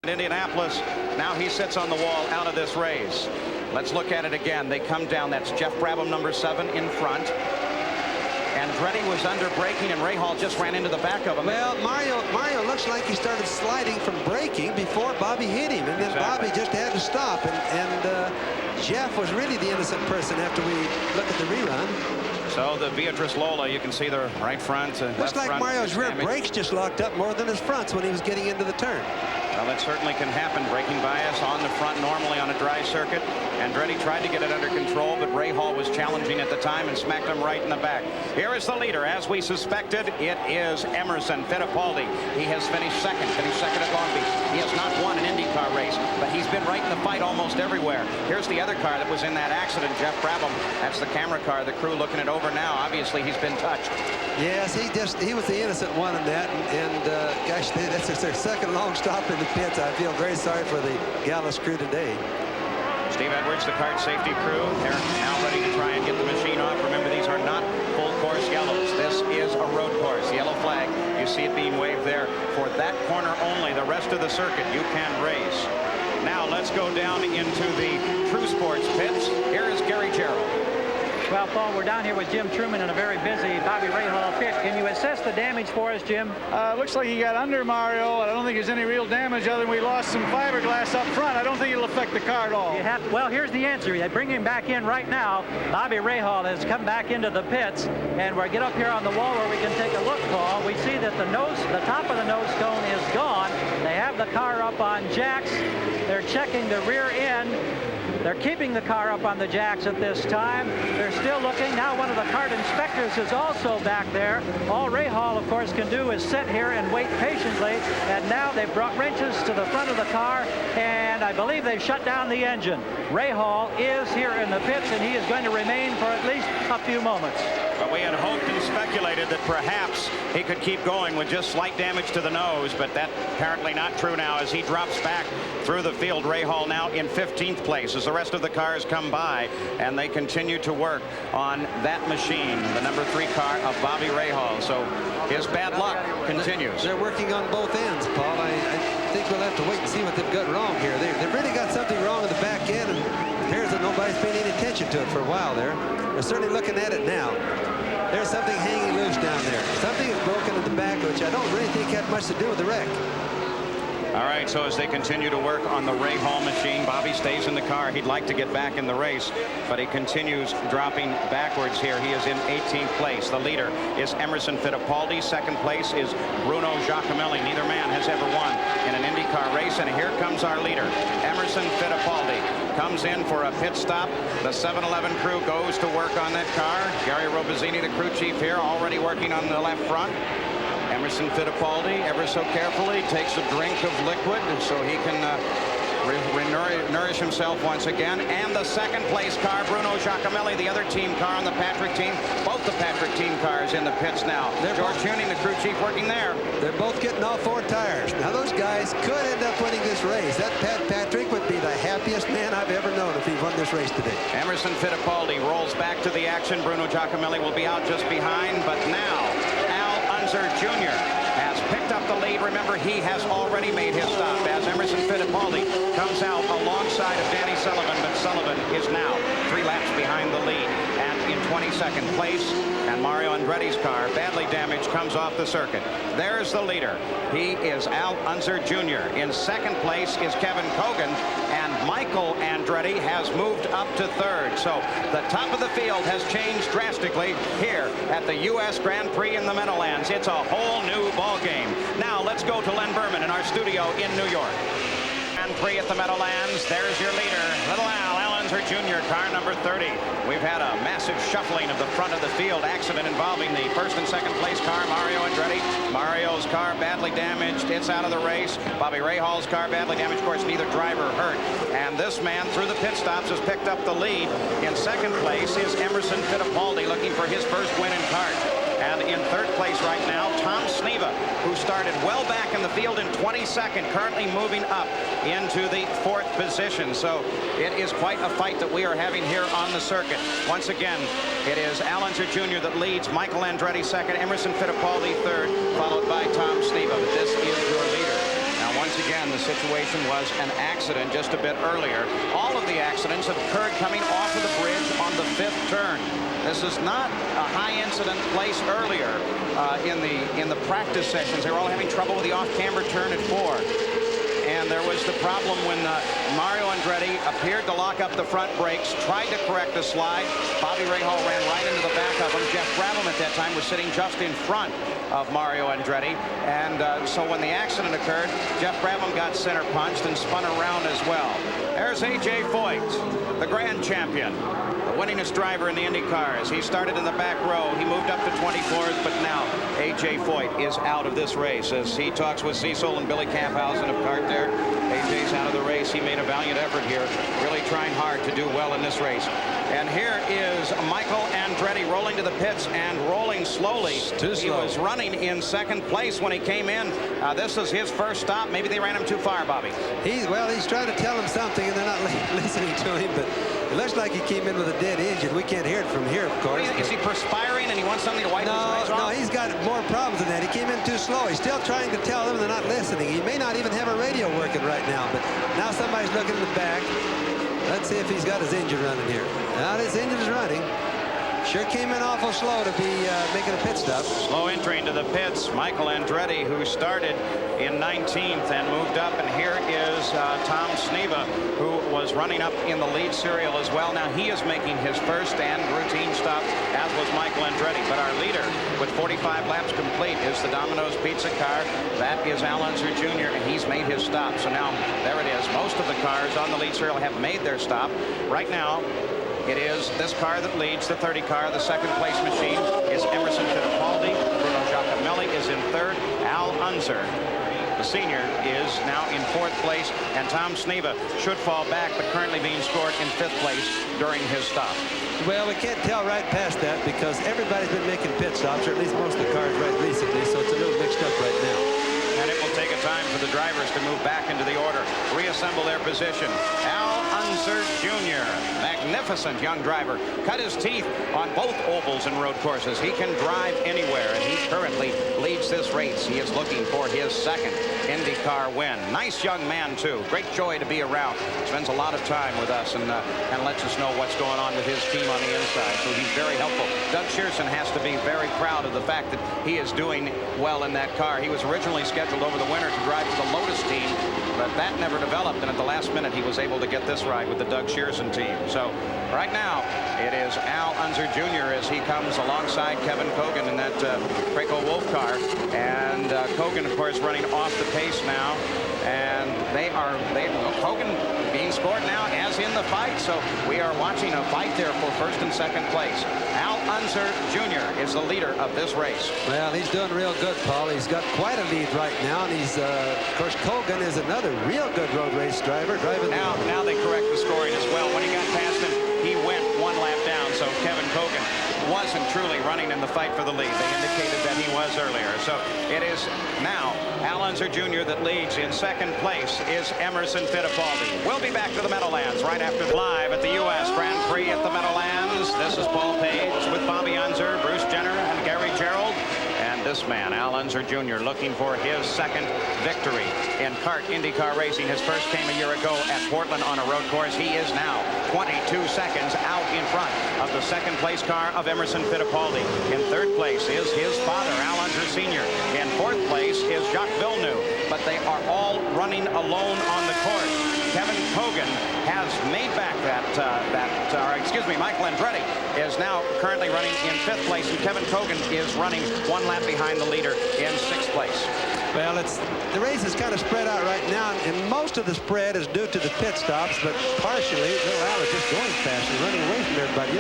Indianapolis. Now he sits on the wall out of this race. Let's look at it again. They come down. That's Jeff Brabham, number 7, in front. Andretti was under braking, and Rahal just ran into the back of him. Well, Mario looks like he started sliding from braking before Bobby hit him, and then Bobby just had to stop. And Jeff was really the innocent person after we look at the rerun. So the Beatrice Lola, you can see the right front. Looks like Mario's rear brakes just locked up more than his fronts when he was getting into the turn. Well, that certainly can happen. Braking bias on the front normally on a dry circuit. Andretti tried to get it under control, but Rahal was challenging at the time and smacked him right in the back. Here is the leader. As we suspected, it is Emerson Fittipaldi. He has finished second at Long Beach. He has not won an IndyCar race, but he's been right in the fight almost everywhere. Here's the other car that was in that accident, Jeff Brabham. That's the camera car. The crew looking it over now. Obviously, he's been touched. Yes, he was the innocent one in that, and gosh, that's their second long stop in the pits. I feel very sorry for the Gallus crew today. Steve Edwards, the kart safety crew, they're now ready to try and get the machine off. Remember, these are not full course yellows. This is a road course. Yellow flag. You see it being waved there for that corner only. The rest of the circuit you can race. Now let's go down into the True Sports pits. Here is Gary Gerald. Well, Paul, we're down here with Jim Truman in a very busy Bobby Rahal pit. Can you assess the damage for us, Jim? Looks like he got under Mario. I don't think there's any real damage other than we lost some fiberglass up front. I don't think it'll affect the car at all. Well, here's the answer. They bring him back in right now. Bobby Rahal has come back into the pits, and we'll get up here on the wall where we can take a look, Paul. We see that the top of the nose cone is gone. They have the car up on jacks. They're checking the rear end. They're keeping the car up on the jacks at this time. They're still looking. Now one of the kart inspectors is also back there. All Rahal, of course, can do is sit here and wait patiently. And now they've brought wrenches to the front of the car, and I believe they've shut down the engine. Rahal is here in the pits, and he is going to remain for at least a few moments. But we had hoped and speculated that perhaps he could keep going with just slight damage to the nose, but that's apparently not true now as he drops back through the field. Rahal now in 15th place as the rest of the cars come by, and they continue to work on that machine, the number 3 car of Bobby Rahal. So his bad luck continues. They're working on both ends, Paul. I think we'll have to wait and see what they've got wrong here. They've really got something wrong in the back end, and it appears that nobody's paying any attention to it for a while there. They're certainly looking at it now. There's something hanging loose down there. Something is broken in the back, which I don't really think had much to do with the wreck. All right, so as they continue to work on the Rahal machine, Bobby stays in the car. He'd like to get back in the race, but he continues dropping backwards here. He is in 18th place. The leader is Emerson Fittipaldi. Second place is Bruno Giacomelli. Neither man has ever won in an IndyCar race, and here comes our leader. Emerson Fittipaldi comes in for a pit stop. The 7-Eleven crew goes to work on that car. Gary Robazzini, the crew chief here, already working on the left front. Emerson Fittipaldi, ever so carefully, takes a drink of liquid so he can nourish himself once again. And the second place car, Bruno Giacomelli, the other team car on the Patrick team. Both the Patrick team cars in the pits now. George Huning, the crew chief, working there. They're both getting all 4 tires. Now those guys could end up winning this race. That Patrick would be the happiest man I've ever known if he won this race today. Emerson Fittipaldi rolls back to the action. Bruno Giacomelli will be out just behind, but now Jr. has picked up the lead. Remember, he has already made his stop as Emerson Fittipaldi comes out alongside of Danny Sullivan, but Sullivan is now 3 laps behind the lead and in 22nd place. And Mario Andretti's car, badly damaged, comes off the circuit. There's the leader. He is Al Unser Jr. In second place is Kevin Cogan, and Michael Andretti has moved up to 3rd. So the top of the field has changed drastically here at the U.S. Grand Prix in the Meadowlands. It's a whole new ball game. Now let's go to Len Berman in our studio in New York. Grand Prix at the Meadowlands. There's your leader, Little Al Unser Jr., car number 30. We've had a massive shuffling of the front of the field accident involving the first and second place car, Mario Andretti. Mario's car badly damaged. It's out of the race. Bobby Rahal's car badly damaged. Of course, neither driver hurt. And this man, through the pit stops, has picked up the lead. In second place is Emerson Fittipaldi, looking for his first win in kart. And in third place right now, Tom Sneva, who started well back in the field in 22nd, currently moving up into the 4th position. So it is quite a fight that we are having here on the circuit. Once again, it is Al Unser Jr. that leads, Michael Andretti second, Emerson Fittipaldi third, followed by Tom Sneva. But this is your leader. Now, once again, again, the situation was an accident just a bit earlier. All of the accidents have occurred coming off of the bridge on the 5th turn. This is not a high incident place earlier in the practice sessions. They were all having trouble with the off-camber turn at 4. And there was the problem when Mario Andretti appeared to lock up the front brakes, tried to correct the slide. Bobby Rahal ran right into the back of him. Jeff Brabham at that time was sitting just in front of Mario Andretti. And so when the accident occurred, Jeff Brabham got center punched and spun around as well. There's A.J. Foyt, the grand champion, the winningest driver in the Indy cars. He started in the back row. He moved up to 24th, but now A.J. Foyt is out of this race as he talks with Cecil and Billy Camphausen of CART there. A.J.'s out of the race. He made a valiant effort here, really trying hard to do well in this race. And here is Michael Andretti rolling to the pits and rolling slowly. Too slow. He was running in 2nd place when he came in. This is his first stop. Maybe they ran him too far, Bobby. He's trying to tell him something, and they're not listening to him. But it looks like he came in with a dead engine. We can't hear it from here, of course. Is he perspiring and he wants something to wipe his eyes off? No, he's got more problems than that. He came in too slow. He's still trying to tell them, they're not listening. He may not even have a radio working right now, but now somebody's looking in the back. Let's see if he's got his engine running here. Now his engine's running. Sure came in awful slow to be making a pit stop. Slow entry into the pits. Michael Andretti, who started in 19th and moved up. And here is Tom Sneva, who was running up in the lead serial as well. Now he is making his first and routine stop, as was Michael Andretti. But our leader, with 45 laps complete, is the Domino's Pizza car. That is Al Unser Jr., and he's made his stop. So now, there it is. Most of the cars on the lead serial have made their stop. Right now, it is this car that leads, the 30 car. The 2nd place machine is Emerson Fittipaldi. Bruno Giacomelli is in 3rd. Al Unser, the senior, is now in 4th place. And Tom Sneva should fall back, but currently being scored in 5th place during his stop. Well, we can't tell right past that because everybody's been making pit stops, or at least most of the cars right recently, so it's a little mixed up right now. And it will take a time for the drivers to move back into the order, reassemble their position. Al Unser Jr., magnificent young driver, cut his teeth on both ovals and road courses. He can drive anywhere, and he currently leads this race. He is looking for his 2nd IndyCar win. Nice young man, too. Great joy to be around. Spends a lot of time with us and lets us know what's going on with his team on the inside. So he's very helpful. Doug Shearson has to be very proud of the fact that he is doing well in that car. He was originally scheduled over the winter to drive for the Lotus team, but that never developed, and at the last minute he was able to get this ride with the Doug Shearson team. So right now it is Al Unser Jr. as he comes alongside Kevin Cogan in that Craco Wolf car, and Cogan, of course, running off the pace now, and Cogan being scored now as in the fight. So we are watching a fight there for 1st and 2nd place. Al Unser Jr. is the leader of this race. Well, he's doing real good, Paul. He's got quite a lead right now, and he's, of course, Cogan is another real good road race driver. Now they correct the scoring as well. When he got past him, he went 1 lap down, so Kevin Cogan wasn't truly running in the fight for the lead. They indicated that he was earlier. So it is now Al Unser Jr. that leads. In 2nd place is Emerson Fittipaldi. We'll be back to the Meadowlands right after live at the U.S. Grand Prix at the Meadowlands. This is Paul Page with Bobby Unser, Bruce Jenner, and Gary Gerald. And this man, Al Unser Jr., looking for his 2nd victory in CART IndyCar racing. His first came a year ago at Portland on a road course. He is now 22 seconds out in front of the 2nd place car of Emerson Fittipaldi. In 3rd place is his father, Al Unser Sr. In 4th place is Jacques Villeneuve, but they are all running alone on the course. Kevin Cogan has made back Michael Andretti is now currently running in 5th place, and Kevin Cogan is running 1 lap behind the leader in 6th place. Well, the race is kind of spread out right now, and most of the spread is due to the pit stops, but partially, Al is just going fast and running away from everybody.